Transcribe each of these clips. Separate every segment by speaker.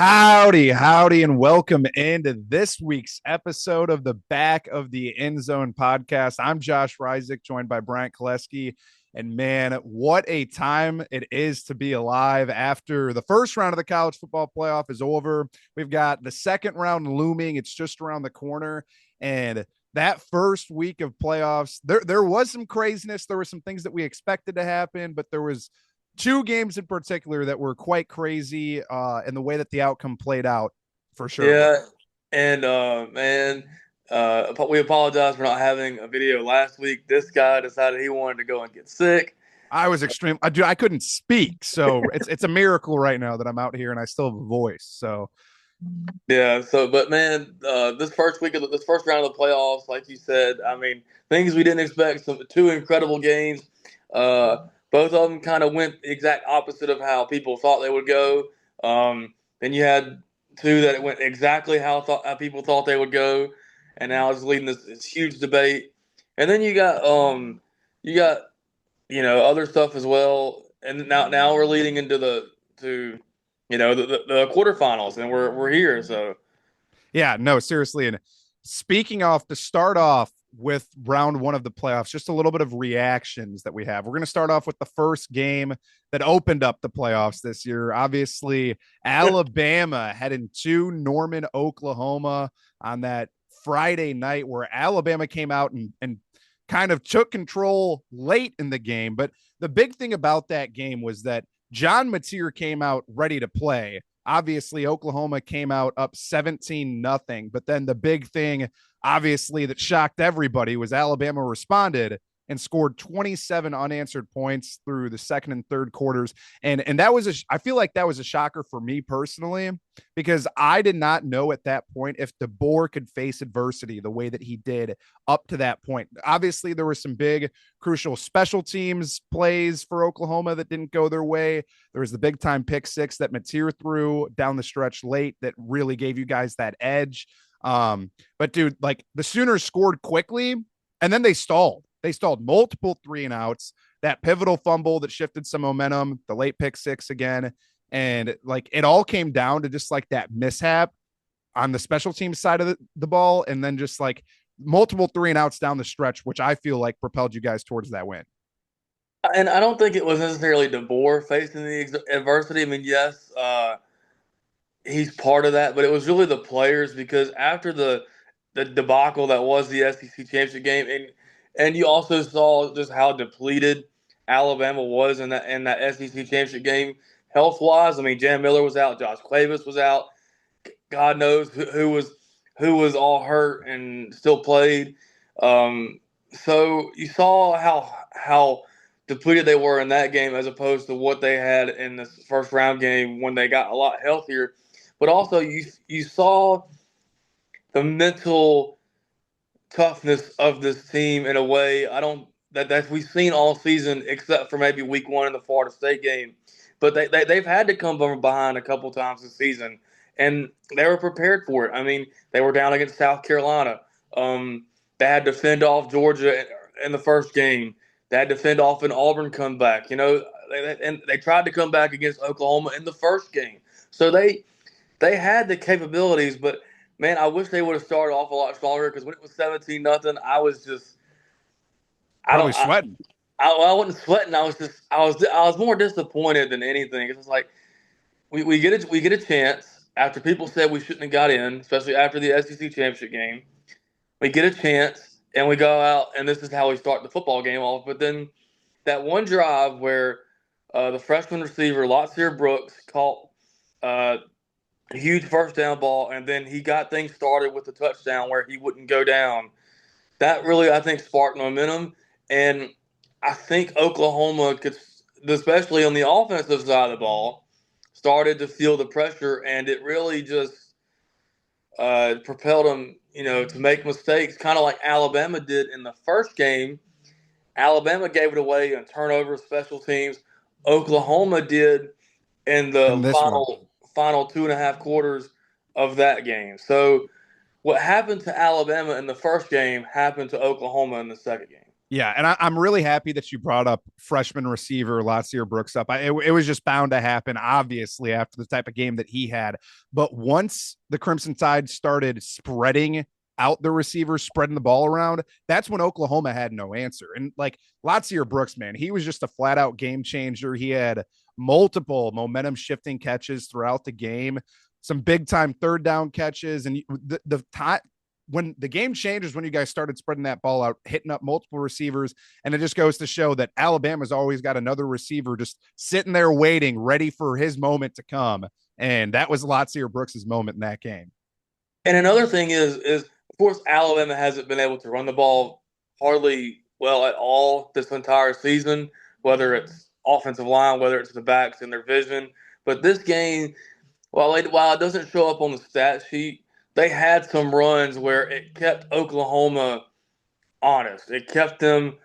Speaker 1: Howdy, and welcome into this week's episode of the Back of the Endzone podcast. I'm Josh Reisick, joined by Bryant Koleski. And man, what a time it is to be alive after the first round of the college football playoff is over. We've got the second round looming. It's just around the corner. And that first week of playoffs, there was some craziness. There were some things that we expected to happen, but there was two games in particular that were quite crazy in the way that the outcome played out for sure.
Speaker 2: Yeah, and man, we apologize for not having a video last week. This guy decided he wanted to go and get sick.
Speaker 1: I was extreme. I couldn't speak, so it's a miracle right now that I'm out here and I still have a voice. So
Speaker 2: Yeah, but man, this first week of this first round of the playoffs, like you said, I mean, things we didn't expect. Some two incredible games. Both of them kind of went the exact opposite of how people thought they would go. Then you had two that went exactly how people thought they would go, and now it's leading this huge debate. And then you got other stuff as well. And now we're leading into the quarterfinals, and we're here. So
Speaker 1: yeah, no, seriously. And speaking off to start off with round one of the playoffs, just a little bit of reactions that we have. We're going to start off with the first game that opened up the playoffs this year. Obviously, Alabama heading to Norman, Oklahoma on that Friday night where Alabama came out and kind of took control late in the game. But the big thing about that game was that John Mateer came out ready to play. Obviously, Oklahoma came out up 17-0. But then the big thing, obviously, that shocked everybody was Alabama responded and scored 27 unanswered points through the second and third quarters. And that was I feel like that was a shocker for me personally, because I did not know at that point if DeBoer could face adversity the way that he did up to that point. Obviously, there were some big crucial special teams plays for Oklahoma that didn't go their way. There was the big time pick six that Mateer threw down the stretch late that really gave you guys that edge. But dude, like the Sooners scored quickly and then they stalled. They stalled multiple 3-and-outs, that pivotal fumble that shifted some momentum, the late pick six again. And like it all came down to just like that mishap on the special team side of the ball. And then just like multiple 3-and-outs down the stretch, which I feel like propelled you guys towards that win.
Speaker 2: and I don't think it was necessarily DeBoer facing the adversity. I mean, yes, he's part of that, but it was really the players because after the debacle that was the SEC championship game, and you also saw just how depleted Alabama was in that SEC championship game health wise. I mean, Jan Miller was out, Josh Clavis was out. God knows who was all hurt and still played. So you saw how depleted they were in that game as opposed to what they had in this first round game when they got a lot healthier. But also you saw the mental toughness of this team in a way I don't that we've seen all season except for maybe week one in the Florida State game. But they've had to come from behind a couple times this season, and they were prepared for it. I mean, they were down against South Carolina. They had to fend off Georgia in the first game. They had to fend off an Auburn comeback. And they tried to come back against Oklahoma in the first game. So they had the capabilities, but man, I wish they would have started off a lot stronger because when it was 17-0, I was just I
Speaker 1: Probably
Speaker 2: don't
Speaker 1: sweating.
Speaker 2: I wasn't sweating. I was more disappointed than anything. It's just like we get a chance after people said we shouldn't have got in, especially after the SEC championship game. We get a chance and we go out and this is how we start the football game off. But then that one drive where the freshman receiver Lotsier Brooks caught uh, a huge first down ball, and then he got things started with the touchdown where he wouldn't go down. That really, I think, sparked momentum, and I think Oklahoma could, especially on the offensive side of the ball, started to feel the pressure, and it really just propelled them, to make mistakes, kind of like Alabama did in the first game. Alabama gave it away on turnover, special teams. Oklahoma did in
Speaker 1: In
Speaker 2: the
Speaker 1: this one.
Speaker 2: final 2.5 quarters of that game. So what happened to Alabama in the first game happened to Oklahoma in the second game.
Speaker 1: Yeah, and I'm really happy that you brought up freshman receiver Latsier Brooks up. It was just bound to happen, obviously, after the type of game that he had. But once the Crimson Tide started spreading out the receivers, spreading the ball around, that's when Oklahoma had no answer. And like Latsier Brooks, man, he was just a flat out game changer. He had multiple momentum shifting catches throughout the game, some big time third down catches, and the time when the game changes when you guys started spreading that ball out, hitting up multiple receivers, and it just goes to show that Alabama's always got another receiver just sitting there waiting, ready for his moment to come. And that was Latsier Brooks's moment in that game.
Speaker 2: And another thing is of course Alabama hasn't been able to run the ball hardly well at all this entire season, whether it's offensive line, whether it's the backs in their vision. But this game, while it doesn't show up on the stat sheet, they had some runs where it kept Oklahoma honest. It kept them,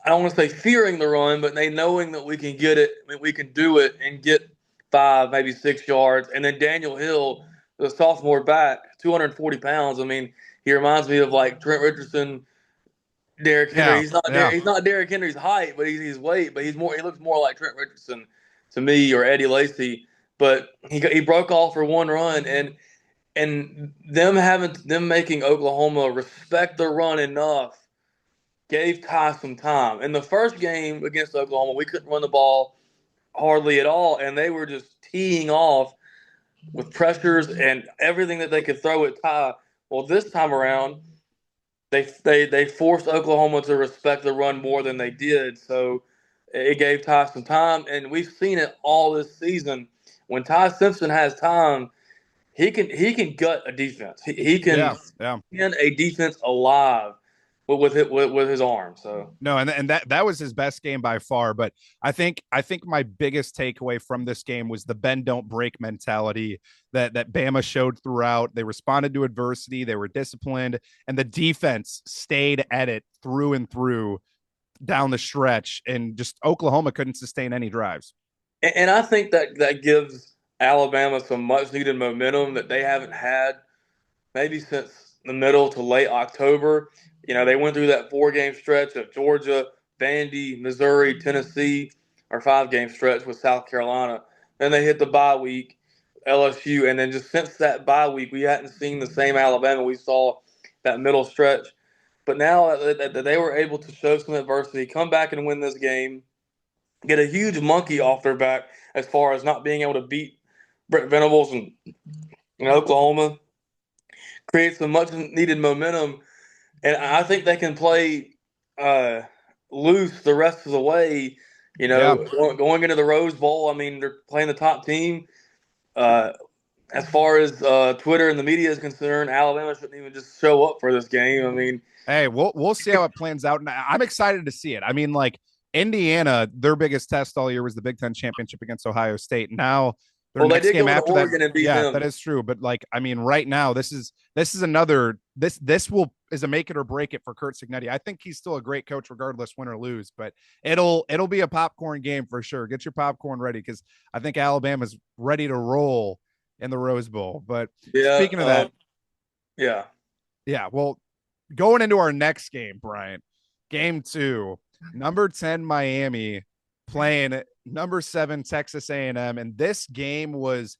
Speaker 2: I don't want to say fearing the run, but they knowing that we can get it, I mean, we can do it and get 5, maybe 6 yards. And then Daniel Hill, the sophomore back, 240 pounds. I mean, he reminds me of like Trent Richardson, Derrick Henry.
Speaker 1: Yeah,
Speaker 2: He's not
Speaker 1: yeah,
Speaker 2: he's not Derrick Henry's height, but he's his weight. But he's more. He looks more like Trent Richardson to me, or Eddie Lacy. But he broke off for one run, and them making Oklahoma respect the run enough gave Ty some time. In the first game against Oklahoma, we couldn't run the ball hardly at all, and they were just teeing off with pressures and everything that they could throw at Ty. Well, this time around, they forced Oklahoma to respect the run more than they did. So it gave Ty some time, and we've seen it all this season. When Ty Simpson has time, he can gut a defense. He can
Speaker 1: yeah, yeah.
Speaker 2: pin a defense alive with his arm. So
Speaker 1: No, and that was his best game by far. But I think my biggest takeaway from this game was the bend don't break mentality that Bama showed throughout. They responded to adversity, they were disciplined, and the defense stayed at it through and through down the stretch. And just Oklahoma couldn't sustain any drives.
Speaker 2: and I think that gives Alabama some much needed momentum that they haven't had maybe since the middle to late October. They went through that 4 game stretch of Georgia, Vandy, Missouri, Tennessee, or 5 game stretch with South Carolina. Then they hit the bye week, LSU, and then just since that bye week, we hadn't seen the same Alabama we saw that middle stretch. But now that they were able to show some adversity, come back and win this game, get a huge monkey off their back as far as not being able to beat Brent Venables and Oklahoma, create some much needed momentum, and I think they can play uh, loose the rest of the way.
Speaker 1: Yeah.
Speaker 2: Going into the Rose Bowl, I mean, they're playing the top team. Uh, as far as Twitter and the media is concerned, Alabama shouldn't even just show up for this game. I mean,
Speaker 1: Hey, we'll see how it plans out. And I'm excited to see it. I mean, like Indiana, their biggest test all year was the Big Ten championship against Ohio State. Now their
Speaker 2: well, they
Speaker 1: next
Speaker 2: did
Speaker 1: game
Speaker 2: go into
Speaker 1: after that,
Speaker 2: Oregon and beat
Speaker 1: yeah, that
Speaker 2: them.
Speaker 1: is true. But like, I mean, right now, this is another this will is a make it or break it for Kurt Signetti. I think he's still a great coach, regardless win or lose. But it'll be a popcorn game for sure. Get your popcorn ready because I think Alabama's ready to roll in the Rose Bowl. But
Speaker 2: Yeah,
Speaker 1: speaking of that,
Speaker 2: yeah.
Speaker 1: yeah, well, going into our next game, Brian, game two, number 10 Miami playing number 7 Texas A&M, and this game was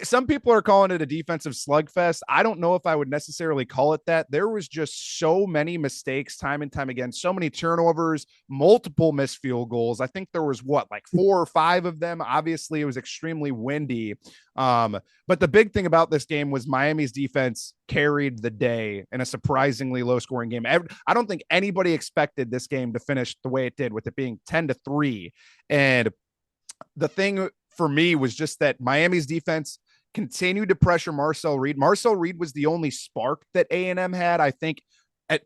Speaker 1: some people are calling it a defensive slugfest. I don't know if I would necessarily call it that. There was just so many mistakes time and time again, so many turnovers, multiple missed field goals. I think there was like 4 or 5 of them. Obviously, it was extremely windy. But the big thing about this game was Miami's defense carried the day in a surprisingly low scoring game. I don't think anybody expected this game to finish the way it did, with it being 10-3. And the thing for me was just that Miami's defense continued to pressure Marcel Reed. Marcel Reed was the only spark that A&M had. I think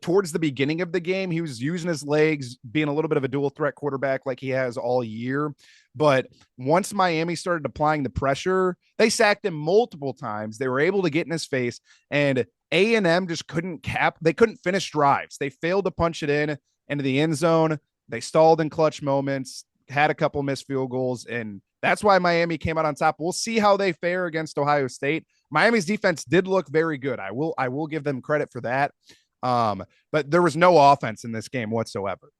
Speaker 1: towards the beginning of the game, he was using his legs, being a little bit of a dual threat quarterback like he has all year. But once Miami started applying the pressure, they sacked him multiple times. They were able to get in his face, and A&M just they couldn't finish drives. They failed to punch it into the end zone. They stalled in clutch moments, had a couple missed field goals, and that's why Miami came out on top. We'll see how they fare against Ohio State. Miami's defense did look very good. I will give them credit for that. But there was no offense in this game whatsoever.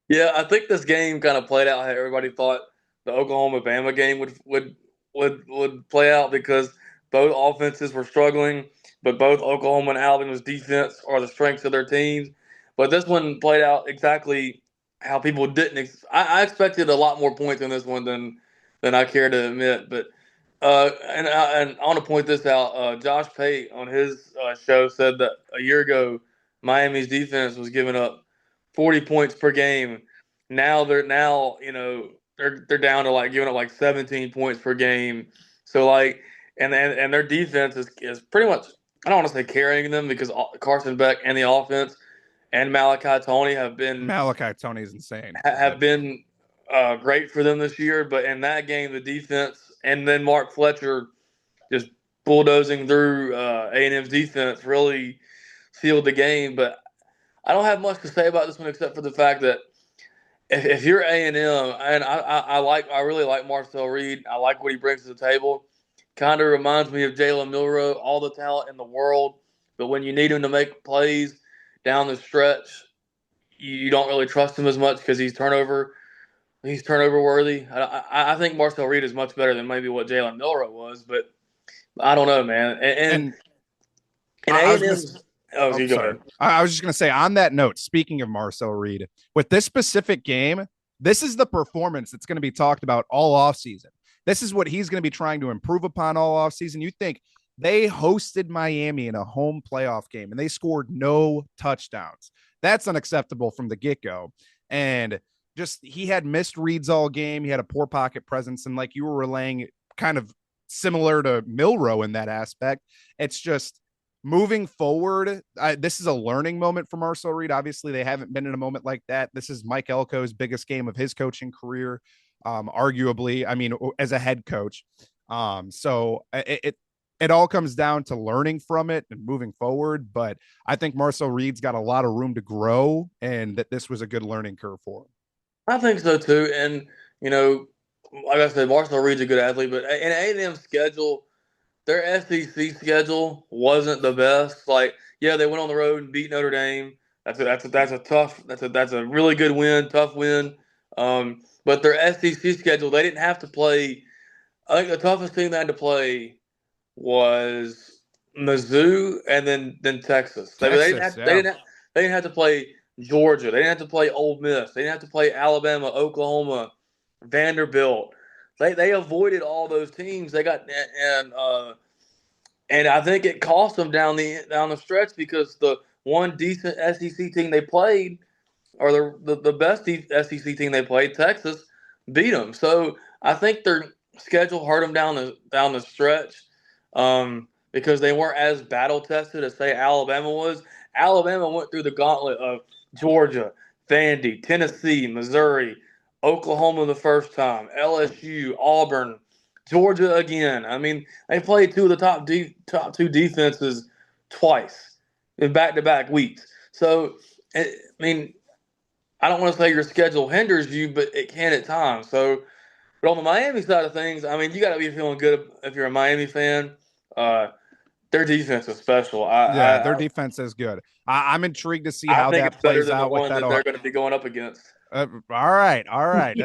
Speaker 2: Yeah, I think this game kind of played out how everybody thought the Oklahoma-Bama game would play out because both offenses were struggling, but both Oklahoma and Alabama's defense are the strengths of their teams. But this one played out exactly how people didn't. I expected a lot more points in this one than I care to admit. But and I want to point this out. Josh Pate on his show said that a year ago Miami's defense was giving up 40 points per game. Now they're down to like giving up like 17 points per game. So like and their defense is pretty much, I don't want to say carrying them because Carson Beck and the offense and Malachi Tony
Speaker 1: Malachi Tony's insane.
Speaker 2: have been great for them this year. But in that game, the defense and then Mark Fletcher just bulldozing through A&M's defense really sealed the game. But I don't have much to say about this one except for the fact that if you're A&M, and I really like Marcel Reed. I like what he brings to the table. Kind of reminds me of Jalen Milroe, all the talent in the world, but when you need him to make plays down the stretch, you don't really trust him as much because he's turnover worthy. I think Marcel Reed is much better than maybe what Jalen Milroe was, but I don't know, man.
Speaker 1: And
Speaker 2: And
Speaker 1: I was gonna.
Speaker 2: A&M's. Oh,
Speaker 1: Oh,
Speaker 2: you go
Speaker 1: sorry.
Speaker 2: ahead.
Speaker 1: I was just gonna say on that note. Speaking of Marcel Reed, with this specific game, this is the performance that's going to be talked about all offseason. This is what he's going to be trying to improve upon all offseason. You think they hosted Miami in a home playoff game and they scored no touchdowns. That's unacceptable from the get-go. And just he had missed reads all game. He had a poor pocket presence. And like you were relaying, kind of similar to Milroe in that aspect. It's just moving forward. This is a learning moment for Marcel Reed. Obviously, they haven't been in a moment like that. This is Mike Elko's biggest game of his coaching career, arguably. I mean, as a head coach. So it all comes down to learning from it and moving forward. But I think Marcel Reed's got a lot of room to grow, and that this was a good learning curve for him.
Speaker 2: I think so too. And you know, like I said, Marcel Reed's a good athlete, but in A&M's schedule, their SEC schedule wasn't the best. Like, yeah, they went on the road and beat Notre Dame. That's a really good win, tough win. But their SEC schedule, they didn't have to play. I think the toughest team they had to play was Mizzou and then Texas.
Speaker 1: Texas, yeah.
Speaker 2: They didn't have to play Georgia. They didn't have to play Ole Miss. They didn't have to play Alabama, Oklahoma, Vanderbilt. They avoided all those teams. They got and I think it cost them down the stretch because the one decent SEC team they played, or the best SEC team they played, Texas, beat them. So I think their schedule hurt them down the stretch, because they weren't as battle tested as say Alabama was. Alabama went through the gauntlet of Georgia, Vandy, Tennessee, Missouri, Oklahoma the first time, LSU, Auburn, Georgia again. I mean, they played two of the top two defenses twice in back-to-back weeks. So, I mean, I don't want to say your schedule hinders you, but it can at times. So, but on the Miami side of things, I mean, you got to be feeling good if you're a Miami fan. Uh, their defense is special.
Speaker 1: Yeah, their defense is good. I'm intrigued to see
Speaker 2: I
Speaker 1: how
Speaker 2: think
Speaker 1: that
Speaker 2: it's better
Speaker 1: plays
Speaker 2: than the
Speaker 1: out with
Speaker 2: one
Speaker 1: that.
Speaker 2: that they're going to be going up against.
Speaker 1: All right, all right.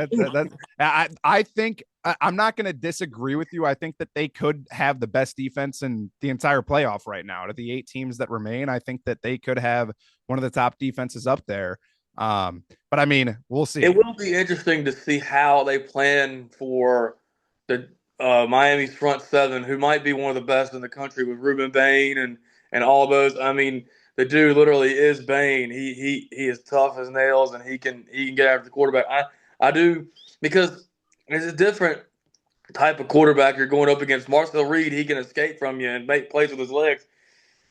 Speaker 1: I think I'm not going to disagree with you. I think that they could have the best defense in the entire playoff right now. To the 8 teams that remain, I think that they could have one of the top defenses up there. But I mean, we'll see.
Speaker 2: It will be interesting to see how they plan for the Miami's front seven, who might be one of the best in the country with Ruben Bain and all those. I mean, the dude literally is Bain. He is tough as nails, and he can get after the quarterback. I do, because it's a different type of quarterback you're going up against. Marcel Reed, he can escape from you and make plays with his legs.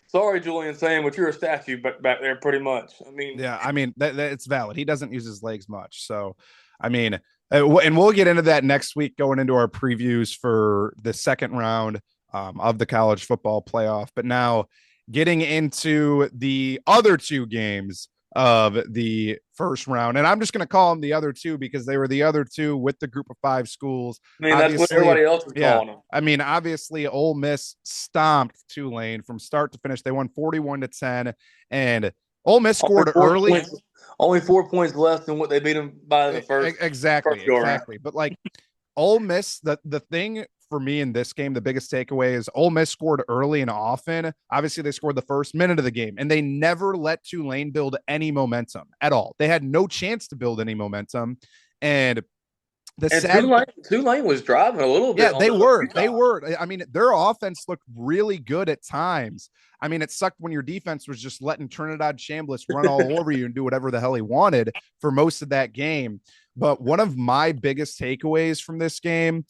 Speaker 2: Sorry, Julian, saying, but you're a statue back there, pretty much. I mean,
Speaker 1: Yeah, I mean that it's valid. He doesn't use his legs much, so I mean, and we'll get into that next week, going into our previews for the second round of the college football playoff. But now, getting into the other two games of the first round. And I'm just going to call them the other two because they were the other two with the group of five schools.
Speaker 2: I mean, that's what
Speaker 1: Obviously,
Speaker 2: everybody else is
Speaker 1: yeah.
Speaker 2: calling them.
Speaker 1: I mean, obviously, Ole Miss stomped Tulane from start to finish. They won 41-10, and Ole Miss
Speaker 2: Only
Speaker 1: scored
Speaker 2: four
Speaker 1: early.
Speaker 2: points, only 4 points less than what they beat them by in the
Speaker 1: Exactly,
Speaker 2: first go around.
Speaker 1: exactly. But like Ole Miss, the thing for me in this game, the biggest takeaway is Ole Miss scored early and often. Obviously, they scored the first minute of the game, and they never let Tulane build any momentum at all. They had no chance to build any momentum. And the
Speaker 2: And
Speaker 1: sad
Speaker 2: Tulane was driving a little bit
Speaker 1: yeah,
Speaker 2: on
Speaker 1: they
Speaker 2: the
Speaker 1: were.
Speaker 2: OU
Speaker 1: They
Speaker 2: side.
Speaker 1: were. I mean, their offense looked really good at times. I mean, it sucked when your defense was just letting Trinidad Chambliss run all over you and do whatever the hell he wanted for most of that game. But one of my biggest takeaways from this game,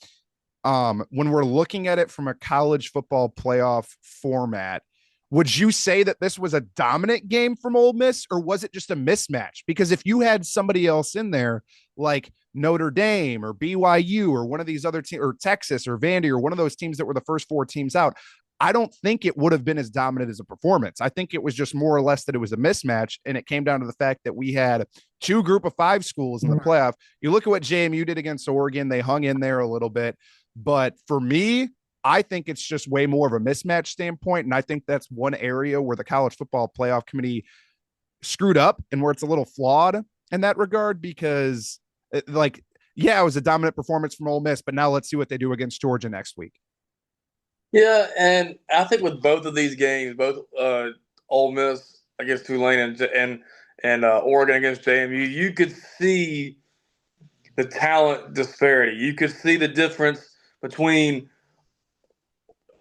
Speaker 1: when we're looking at it from a college football playoff format, would you say that this was a dominant game from Ole Miss, or was it just a mismatch? Because if you had somebody else in there like Notre Dame or BYU or one of these other teams, or Texas or Vandy or one of those teams that were the first four teams out, I don't think it would have been as dominant as a performance. I think it was just more or less that it was a mismatch, and it came down to the fact that we had two group of five schools in the playoff. You look at what JMU did against Oregon, they hung in there a little bit. But for me, I think it's just way more of a mismatch standpoint. And I think that's one area where the college football playoff committee screwed up and where it's a little flawed in that regard because, like, yeah, it was a dominant performance from Ole Miss, but now let's see what they do against Georgia next week.
Speaker 2: Yeah, and I think with both of these games, both Ole Miss against Tulane and Oregon against JMU, you could see the talent disparity. You could see the difference between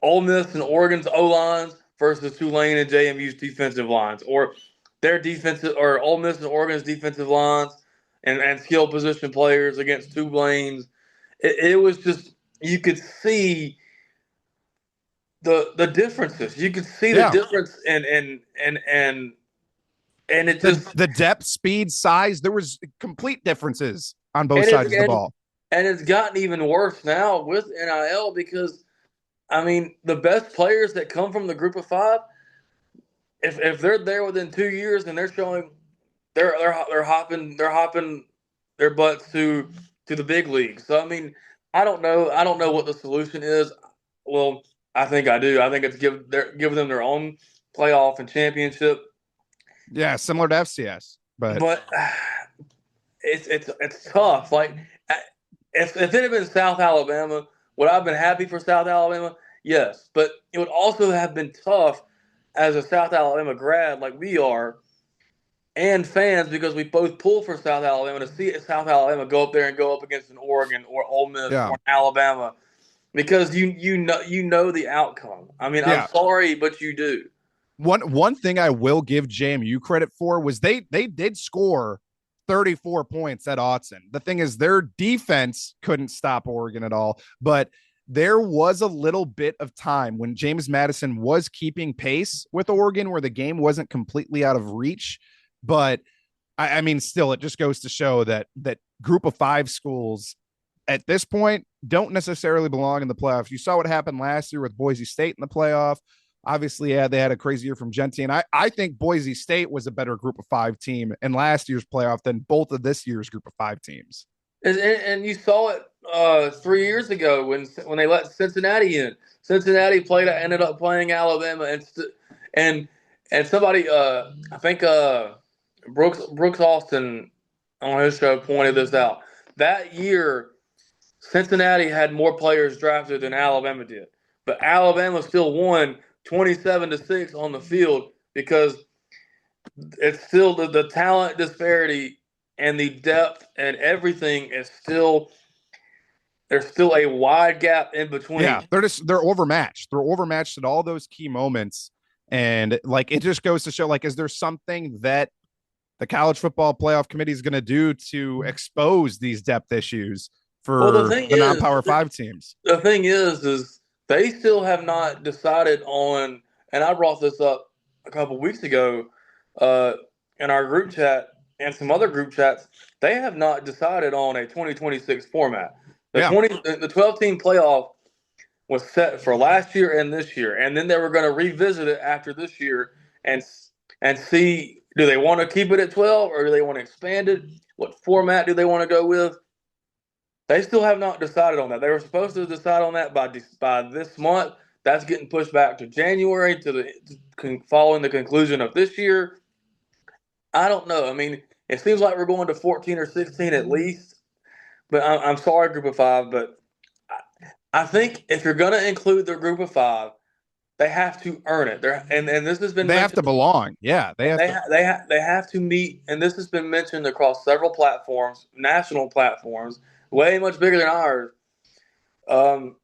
Speaker 2: Ole Miss and Oregon's O lines versus Tulane and JMU's defensive lines, or their defensive, or Ole Miss and Oregon's defensive lines and skill position players against Tulane's. It was just you could see the differences. You could see the
Speaker 1: Yeah.
Speaker 2: difference and it
Speaker 1: The
Speaker 2: just
Speaker 1: the depth, speed, size, there was complete differences on both
Speaker 2: and it's
Speaker 1: sides of the ball.
Speaker 2: and it's gotten even worse now with NIL because I mean the best players that come from the group of five, if they're there within 2 years and they're showing they're hopping their butts to the big leagues. So I mean, I don't know what the solution is. Well, I think I do. I think it's give them their own playoff and championship.
Speaker 1: Yeah, similar to FCS, but
Speaker 2: But it's tough. Like if it had been South Alabama, would I have been happy for South Alabama? Yes, but it would also have been tough as a South Alabama grad, like we are, and fans because we both pull for South Alabama to see South Alabama go up there and go up against an Oregon or Ole Miss
Speaker 1: yeah.
Speaker 2: or Alabama because you know the outcome. I mean, I'm
Speaker 1: Yeah.
Speaker 2: sorry, but you do.
Speaker 1: One thing I will give JMU credit for was they did score 34 points at Autzen. The thing is, their defense couldn't stop Oregon at all, but there was a little bit of time when James Madison was keeping pace with Oregon where the game wasn't completely out of reach. But I mean, still, it just goes to show that group of five schools at this point don't necessarily belong in the playoffs. You saw what happened last year with Boise State in the playoff. Obviously, yeah, they had a crazy year from Gentry. And I think Boise State was a better group of five team in last year's playoff than both of this year's group of five teams.
Speaker 2: And you saw it 3 years ago when they let Cincinnati in. Cincinnati ended up playing Alabama and and somebody I think Brooks Austin on his show pointed this out. That year, Cincinnati had more players drafted than Alabama did, but Alabama still won 27-6 on the field because it's still the talent disparity and the depth and everything is still there's still a wide gap in
Speaker 1: Yeah,
Speaker 2: between.
Speaker 1: they're overmatched. They're overmatched at all those key moments. And like it just goes to show, like, is there something that the college football playoff committee is going to do to expose these depth issues
Speaker 2: Well,
Speaker 1: for the non-power five teams?
Speaker 2: the thing is they still have not decided on, and I brought this up a couple weeks ago uh, in our group chat and some other group chats. They have not decided on a 2026 format.
Speaker 1: Yeah.
Speaker 2: The 12 team playoff was set for last year and this year, and then they were going to revisit it after this year and see Do they want to keep it at 12 or do they want to expand it? What format do they want to go with? They still have not decided on that. They were supposed to decide on that by this month. That's getting pushed back to January following the conclusion of this year. I don't know. I mean, it seems like we're going to 14 or 16 at least. But I'm sorry, Group of Five, but I think if you're going to include the Group of Five, they have to earn it. And this has been
Speaker 1: They have to
Speaker 2: mentioned.
Speaker 1: belong. Yeah, they have to.
Speaker 2: They have to meet, and this has been mentioned across several platforms, national platforms, way much bigger than ours. Um,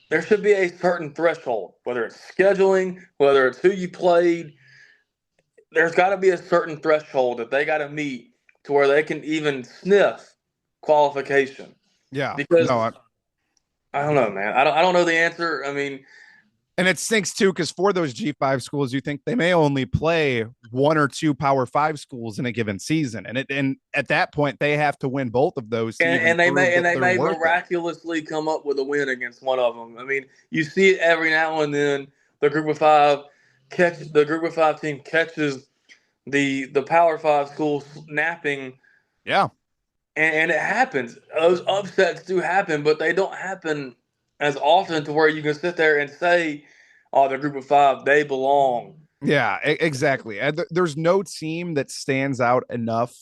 Speaker 2: there should be a certain threshold, whether it's scheduling, whether it's who you played. There's got to be a certain threshold that they got to meet to where they can even sniff qualification.
Speaker 1: Yeah,
Speaker 2: Because
Speaker 1: no,
Speaker 2: I don't know, man. I don't know the answer. I mean,
Speaker 1: and it stinks too because for those G5 schools, you think they may only play one or two Power Five schools in a given season, and at that point they have to win both of those to even prove
Speaker 2: and
Speaker 1: that
Speaker 2: they
Speaker 1: they're
Speaker 2: may
Speaker 1: worth it.
Speaker 2: miraculously come up with a win against one of them. I mean, you see it every now and then. The group of five team catches the Power Five school napping,
Speaker 1: Yeah,
Speaker 2: and it happens. Those upsets do happen, but they don't happen as often to where you can sit there and say, "Oh, the group of five, they belong."
Speaker 1: yeah, exactly. And there's no team that stands out enough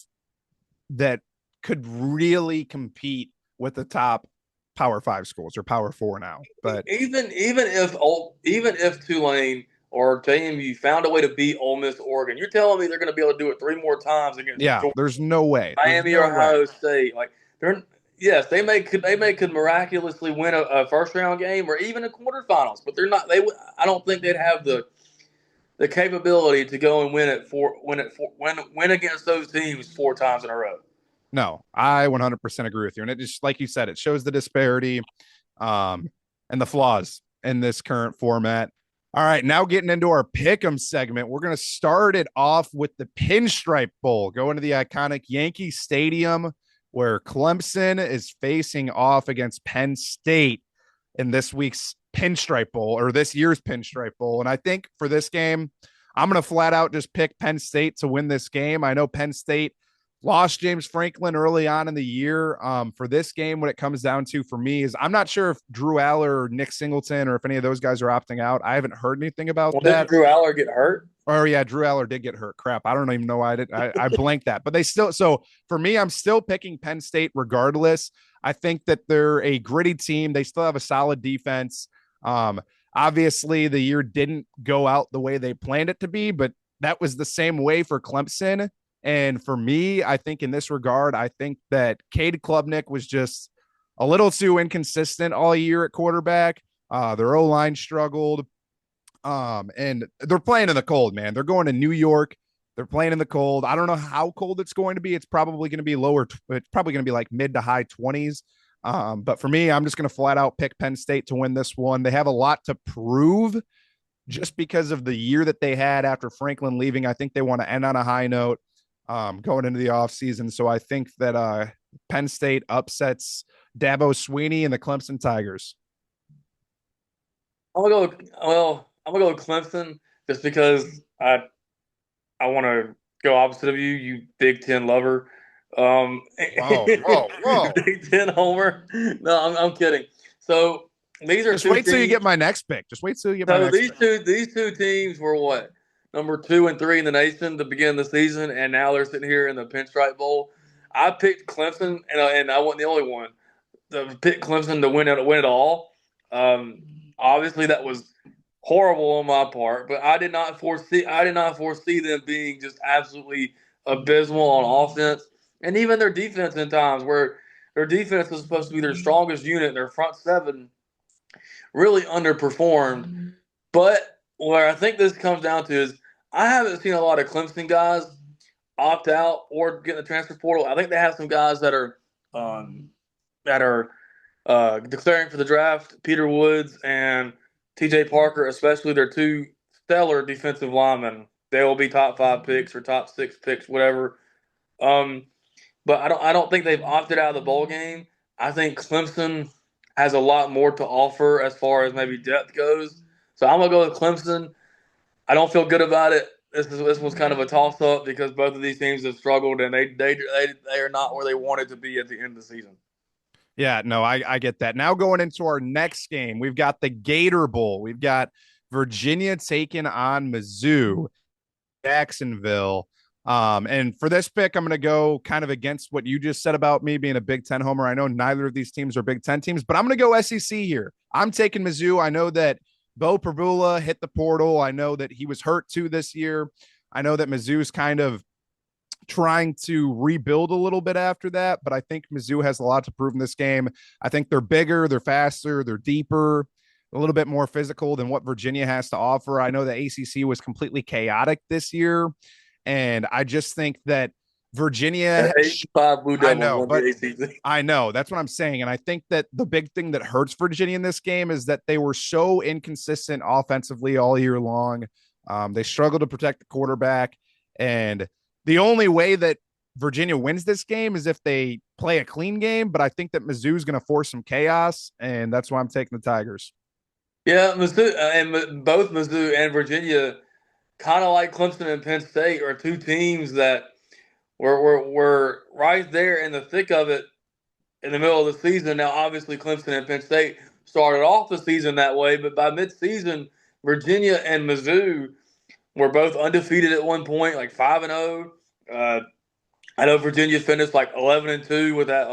Speaker 1: that could really compete with the top Power Five schools or Power Four now. But
Speaker 2: Even if Tulane or JMU found a way to beat Ole Miss, Oregon, you're telling me they're going to be able to do it three more times against
Speaker 1: yeah,
Speaker 2: Georgia,
Speaker 1: there's no way. There's
Speaker 2: Miami, or
Speaker 1: no way.
Speaker 2: Ohio State? Like they're yes, they may could miraculously win a first round game or even a quarterfinals, but they're not. I don't think they'd have the capability to go and win against those teams four times in a row.
Speaker 1: No, I 100% agree with you. And it just, like you said, it shows the disparity um, and the flaws in this current format. All right, now getting into our pick'em segment, we're going to start it off with the Pinstripe Bowl, going to the iconic Yankee Stadium where Clemson is facing off against Penn State in this week's Pinstripe Bowl or this year's Pinstripe Bowl. And I think for this game, I'm going to flat out just pick Penn State to win this game. I know Penn State lost James Franklin early on in the year. For this game, what it comes down to for me is I'm not sure if Drew Aller or Nick Singleton or if any of those guys are opting out. I haven't heard anything about
Speaker 2: Well, didn't
Speaker 1: that.
Speaker 2: Drew Aller get hurt?
Speaker 1: Oh yeah, Drew Aller did get hurt. Crap, I don't even know why I did. I blanked that, but they still. So for me, I'm still picking Penn State regardless. I think that they're a gritty team. They still have a solid defense. Um, Obviously, the year didn't go out the way they planned it to be, but that was the same way for Clemson. And for me, I think in this regard, I think that Cade Klubnik was just a little too inconsistent all year at quarterback. Their O line struggled. And they're playing in the cold, man. They're going to New York. They're playing in the cold. I don't know how cold it's going to be. It's probably going to be lower. It's probably going to be like mid to high 20s. But for me, I'm just going to flat out pick Penn State to win this one. They have a lot to prove just because of the year that they had after Franklin leaving. I think they want to end on a high note going into the offseason. So I think that Penn State upsets Dabo Sweeney and the Clemson Tigers.
Speaker 2: I'm gonna go with Clemson just because I want to go opposite of you, you Big Ten lover.
Speaker 1: Whoa, whoa, whoa.
Speaker 2: Big Ten homer. No, I'm kidding. So these are
Speaker 1: Just
Speaker 2: two
Speaker 1: wait till you
Speaker 2: teams.
Speaker 1: get my next pick. Just wait till you get my
Speaker 2: So
Speaker 1: next pick.
Speaker 2: these two teams were what, number two and three in the nation to begin the season, and now they're sitting here in the Pinstripe Bowl. I picked Clemson, and I wasn't the only one to pick Clemson to win it all. Obviously, that was horrible on my part, but I did not foresee them being just absolutely abysmal on offense, and even their defense in times where their defense was supposed to be their strongest unit. Their front seven really underperformed. But where I think this comes down to is I haven't seen a lot of Clemson guys opt out or get in the transfer portal. I think they have some guys um, that are declaring for the draft. Peter Woods and T.J. Parker, especially, they're two stellar defensive linemen. They will be top five picks or top six picks, whatever. Um, but I don't think they've opted out of the bowl game. I think Clemson has a lot more to offer as far as maybe depth goes. So I'm gonna go with Clemson. I don't feel good about it. this was kind of a toss up because both of these teams have struggled and they are not where they wanted to be at the end of the season.
Speaker 1: Yeah, no, I get that. Now going into our next game, we've got the Gator Bowl. We've got Virginia taking on Mizzou, Jacksonville. And for this pick, I'm going to go kind of against what you just said about me being a Big Ten homer. I know neither of these teams are Big Ten teams, but I'm going to go SEC here. I'm taking Mizzou. I know that Bo Perbula hit the portal. I know that he was hurt too this year. I know that Mizzou's kind of trying to rebuild a little bit after that, but I think Mizzou has a lot to prove in this game. I think they're bigger, they're faster, they're deeper, a little bit more physical than what Virginia has to offer. I know the ACC was completely chaotic this year, and I just think that Virginia,
Speaker 2: 85 Blue
Speaker 1: I
Speaker 2: Devils
Speaker 1: know,
Speaker 2: won the
Speaker 1: but
Speaker 2: ACC.
Speaker 1: I know that's what I'm saying. And I think that the big thing that hurts Virginia in this game is that they were so inconsistent offensively all year long. They struggled to protect the quarterback. And the only way that Virginia wins this game is if they play a clean game. But I think that Mizzou is going to force some chaos. And that's why I'm taking the Tigers.
Speaker 2: Yeah, Mizzou and both Mizzou and Virginia, kind of like Clemson and Penn State, are two teams that were right there in the thick of it in the middle of the season. Now, obviously, Clemson and Penn State started off the season that way, but by midseason, Virginia and Mizzou were both undefeated at one point, like 5-0. I know Virginia finished like 11-2 with that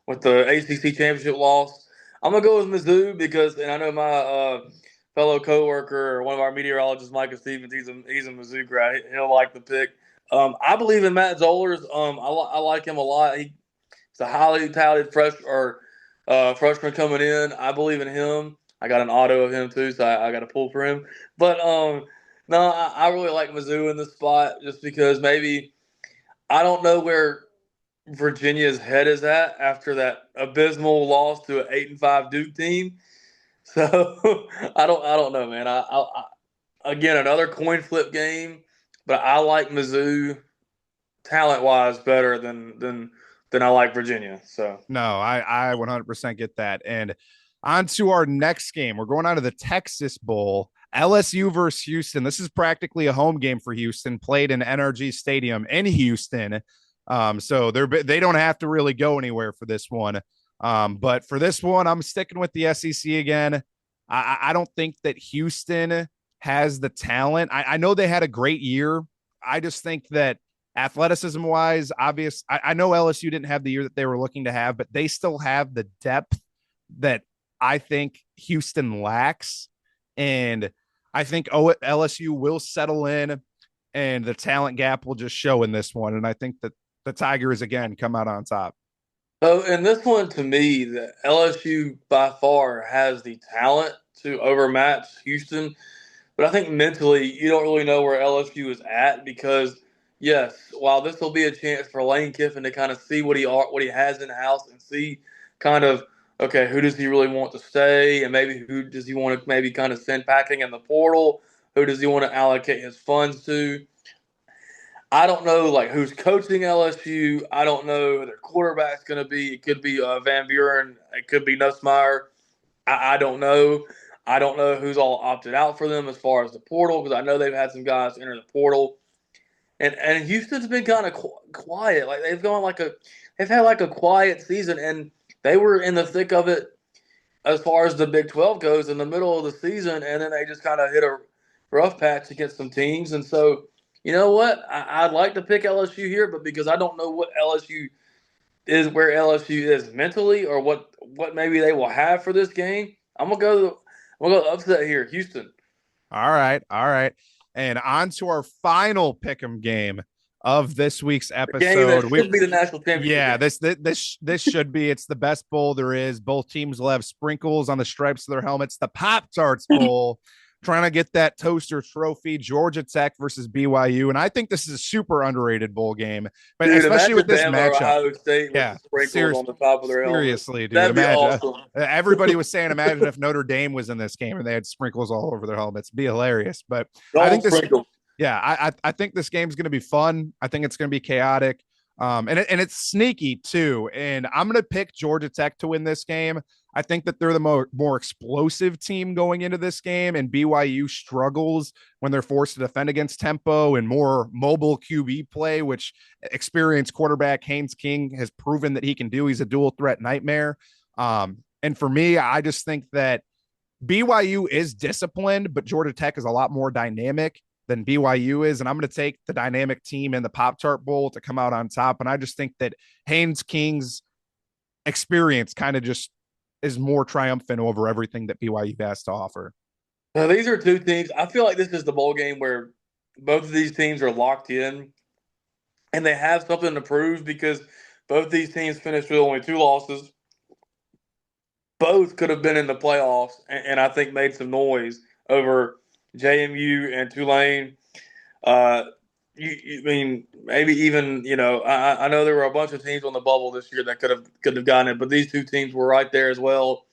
Speaker 2: with the ACC championship loss. I'm gonna go with Mizzou because, and I know my fellow coworker, one of our meteorologists, Micah Stevens, he's a Mizzou grad. He'll like the pick. I believe in Matt Zollers. I like him a lot. He's a highly touted freshman coming in. I believe in him. I got an auto of him too, so I got to pull for him. But no, I really like Mizzou in this spot just because maybe I don't know where Virginia's head is at after that abysmal loss to an 8-5 Duke team. So I don't know, man. Again, another coin flip game, but I like Mizzou talent wise better than I like Virginia. So
Speaker 1: No, I 100% get that. And on to our next game. We're going on to the Texas Bowl. LSU versus Houston. This is practically a home game for Houston, played in NRG Stadium in Houston. So they don't have to really go anywhere for this one. But for this one, I'm sticking with the SEC again. I don't think that Houston has the talent. I know they had a great year. I just think that athleticism wise, I know LSU didn't have the year that they were looking to have, but they still have the depth that I think Houston lacks. And I think LSU will settle in and the talent gap will just show in this one. And I think that the Tigers again come out on top.
Speaker 2: So in this one, to me, the LSU by far has the talent to overmatch Houston, but I think mentally you don't really know where LSU is at because yes, while this will be a chance for Lane Kiffin to kind of see what he has in the house and see kind of okay, who does he really want to stay, and maybe who does he want to maybe kind of send packing in the portal, who does he want to allocate his funds to. I don't know like who's coaching LSU. I don't know who their quarterback's going to be. It could be Van Buren. It could be Nussmeier. I don't know. I don't know who's all opted out for them as far as the portal because I know they've had some guys enter the portal, and Houston's been kind of quiet. Like they've had like a quiet season, and they were in the thick of it as far as the Big 12 goes in the middle of the season, and then they just kind of hit a rough patch against some teams. And so, you know what? I'd like to pick LSU here, but because I don't know what LSU is, where LSU is mentally, or what maybe they will have for this game, I'm gonna go upset here, Houston.
Speaker 1: All right. All right. And on to our final pick'em game of this week's
Speaker 2: The game that
Speaker 1: episode.
Speaker 2: should be the national championship
Speaker 1: Yeah,
Speaker 2: game.
Speaker 1: this should be. It's the best bowl there is. Both teams will have sprinkles on the stripes of their helmets. The Pop Tarts Bowl, trying to get that toaster trophy. Georgia Tech versus BYU, and I think this is a super underrated bowl game, but
Speaker 2: Dude,
Speaker 1: especially
Speaker 2: imagine
Speaker 1: with this
Speaker 2: Bama or
Speaker 1: matchup.
Speaker 2: Ohio State with
Speaker 1: Yeah,
Speaker 2: the sprinkles on the top of their helmets.
Speaker 1: seriously, dude.
Speaker 2: That'd be
Speaker 1: Imagine.
Speaker 2: awesome.
Speaker 1: Everybody was saying, imagine if Notre Dame was in this game and they had sprinkles all over their helmets. It'd be hilarious. But I
Speaker 2: Gold
Speaker 1: think this
Speaker 2: sprinkles.
Speaker 1: yeah, I think this game's going to be fun. I think it's going to be chaotic. And it's sneaky too. And I'm going to pick Georgia Tech to win this game. I think that they're the more explosive team going into this game, and BYU struggles when they're forced to defend against tempo and more mobile QB play, which experienced quarterback Haynes King has proven that he can do. He's a dual threat nightmare. And for me, I just think that BYU is disciplined, but Georgia Tech is a lot more dynamic than BYU is. And I'm going to take the dynamic team in the Pop-Tart Bowl to come out on top. And I just think that Haynes King's experience kind of just is more triumphant over everything that BYU has to offer.
Speaker 2: Now, these are two teams. I feel like this is the bowl game where both of these teams are locked in and they have something to prove because both these teams finished with only two losses. Both could have been in the playoffs and I think made some noise over JMU and Tulane. Uh, I mean, maybe even I know there were a bunch of teams on the bubble this year that could have gotten it, but these two teams were right there as well.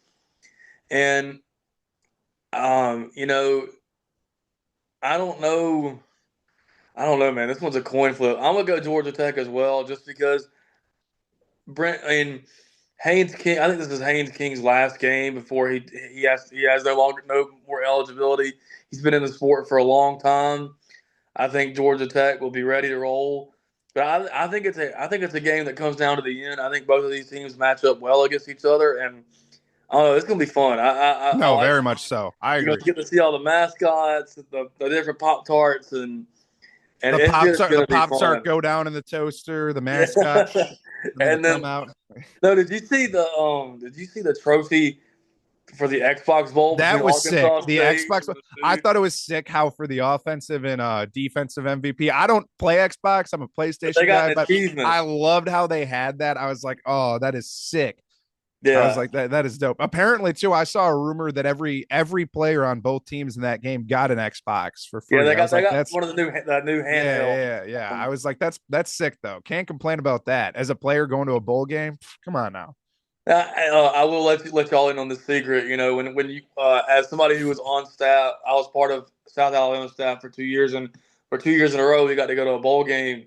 Speaker 2: And you know, I don't know. I don't know, man. This one's a coin flip. I'm gonna go Georgia Tech as well, just because Brent. I mean, Haynes King. I think this is Haynes King's last game before he has no more eligibility. He's been in the sport for a long time. I think Georgia Tech will be ready to roll. But I think it's a game that comes down to the end. I think both of these teams match up well against each other, and I don't know. It's gonna be fun. I
Speaker 1: No,
Speaker 2: like
Speaker 1: very much so. I
Speaker 2: you're
Speaker 1: agree.
Speaker 2: gonna get to see all the mascots, the different Pop Tarts, and
Speaker 1: The
Speaker 2: it's
Speaker 1: Pop
Speaker 2: just
Speaker 1: Tart, the
Speaker 2: gonna be
Speaker 1: Pop Tart
Speaker 2: fun.
Speaker 1: go down in the toaster, the
Speaker 2: Yeah.
Speaker 1: mascot, and then they
Speaker 2: And
Speaker 1: come
Speaker 2: then
Speaker 1: out.
Speaker 2: no, did you see the trophy for the Xbox Bowl
Speaker 1: That
Speaker 2: between
Speaker 1: was sick.
Speaker 2: Arkansas
Speaker 1: The
Speaker 2: State
Speaker 1: Xbox.
Speaker 2: and the
Speaker 1: I
Speaker 2: Duke?
Speaker 1: thought it was sick how for the offensive and defensive MVP. I don't play Xbox. I'm a
Speaker 2: But they
Speaker 1: PlayStation
Speaker 2: got
Speaker 1: guy,
Speaker 2: an
Speaker 1: but
Speaker 2: achievement.
Speaker 1: I loved how they had that. I was like, oh, that is sick. I was
Speaker 2: Yeah.
Speaker 1: like, that is dope. Apparently, too, I saw a rumor that every player on both teams in that game got an Xbox for
Speaker 2: Yeah,
Speaker 1: free. I was
Speaker 2: they
Speaker 1: like,
Speaker 2: got
Speaker 1: that's
Speaker 2: one of the new
Speaker 1: yeah,
Speaker 2: handheld.
Speaker 1: yeah, yeah. I was like, that's sick though. Can't complain about that. As a player going to a bowl game, come on now.
Speaker 2: I will let y'all in on the secret. You know, when you as somebody who was on staff, I was part of South Alabama staff for 2 years, and for 2 years in a row, we got to go to a bowl game.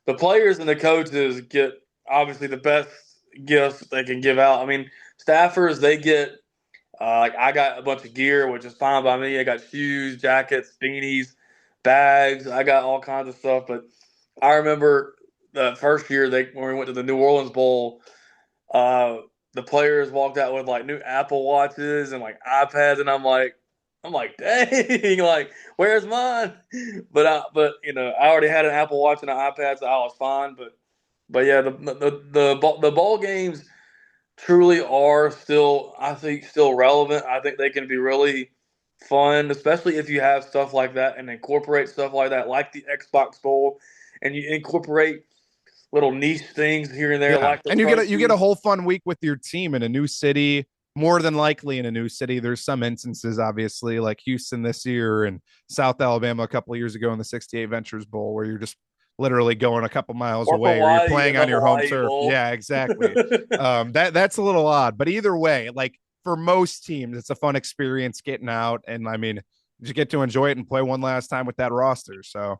Speaker 2: The players and the coaches get obviously the best gifts they can give out. I mean, staffers they get like I got a bunch of gear, which is fine by me. I got shoes, jackets, beanies, bags. I got all kinds of stuff. But I remember the first year when we went to the New Orleans Bowl, uh, the players walked out with like new Apple watches and like iPads, and I'm like, dang, like where's mine? But I already had an Apple Watch and an iPad, so I was fine. But yeah, the ball games truly are still, I think, still relevant. I think they can be really fun, especially if you have stuff like that and incorporate stuff like that, like the Xbox Bowl, and you incorporate little niche things here and there,
Speaker 1: Yeah,
Speaker 2: like the
Speaker 1: and you get a
Speaker 2: trophy.
Speaker 1: whole fun week with your team in a new city. More than likely in a new city. There's some instances, obviously, like Houston this year and South Alabama a couple of years ago in the '68 Ventures Bowl, where you're just literally going a couple miles
Speaker 2: Or
Speaker 1: away, or you're
Speaker 2: Hawaii in
Speaker 1: playing
Speaker 2: the
Speaker 1: on your home
Speaker 2: Hawaii
Speaker 1: turf.
Speaker 2: Bowl.
Speaker 1: Yeah, exactly. That's a little odd, but either way, like for most teams, it's a fun experience getting out, and I mean, you get to enjoy it and play one last time with that roster. So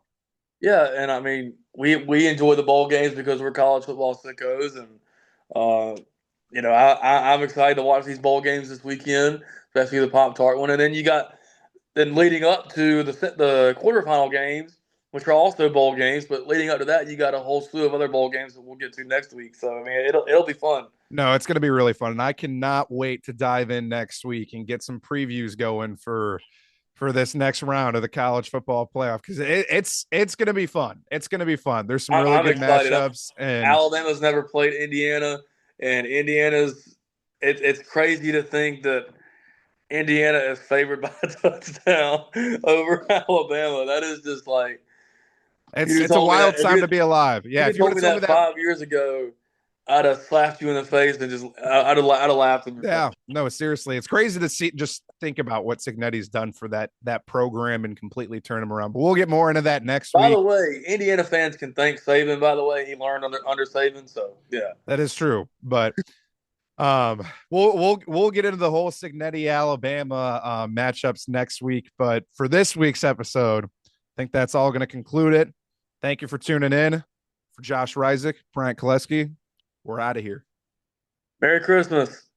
Speaker 2: Yeah, and I mean, we enjoy the bowl games because we're college football sickos, and uh, I'm excited to watch these bowl games this weekend, especially the Pop Tart one. And then you got then leading up to the quarterfinal games, which are also bowl games, but leading up to that, you got a whole slew of other bowl games that we'll get to next week. So I mean, it'll be fun.
Speaker 1: no, it's going to be really fun, and I cannot wait to dive in next week and get some previews going for this next round of the college football playoff because it's going to be fun. It's going to be fun. There's some really
Speaker 2: I'm
Speaker 1: good
Speaker 2: excited.
Speaker 1: matchups, and
Speaker 2: Alabama's never played Indiana, and Indiana's it's crazy to think that Indiana is favored by a touchdown over Alabama. That is just like
Speaker 1: it's it's a wild time to be alive.
Speaker 2: if
Speaker 1: Yeah,
Speaker 2: you
Speaker 1: if you would
Speaker 2: told
Speaker 1: have
Speaker 2: me
Speaker 1: told me
Speaker 2: that
Speaker 1: that,
Speaker 2: 5 years ago, I'd have slapped you in the face and I'd have laughed in your face.
Speaker 1: yeah, no, seriously, it's crazy to see. Just think about what Signetti's done for that program and completely turn him around. But we'll get more into that next
Speaker 2: By the
Speaker 1: week.
Speaker 2: way, Indiana fans can thank Saban. By the way, he learned under Saban, so yeah.
Speaker 1: That is true, but we'll get into the whole Signetti Alabama matchups next week. But for this week's episode, I think that's all going to conclude it. Thank you for tuning in. For Josh Reisick, Bryant Koleski, we're out of here.
Speaker 2: Merry Christmas.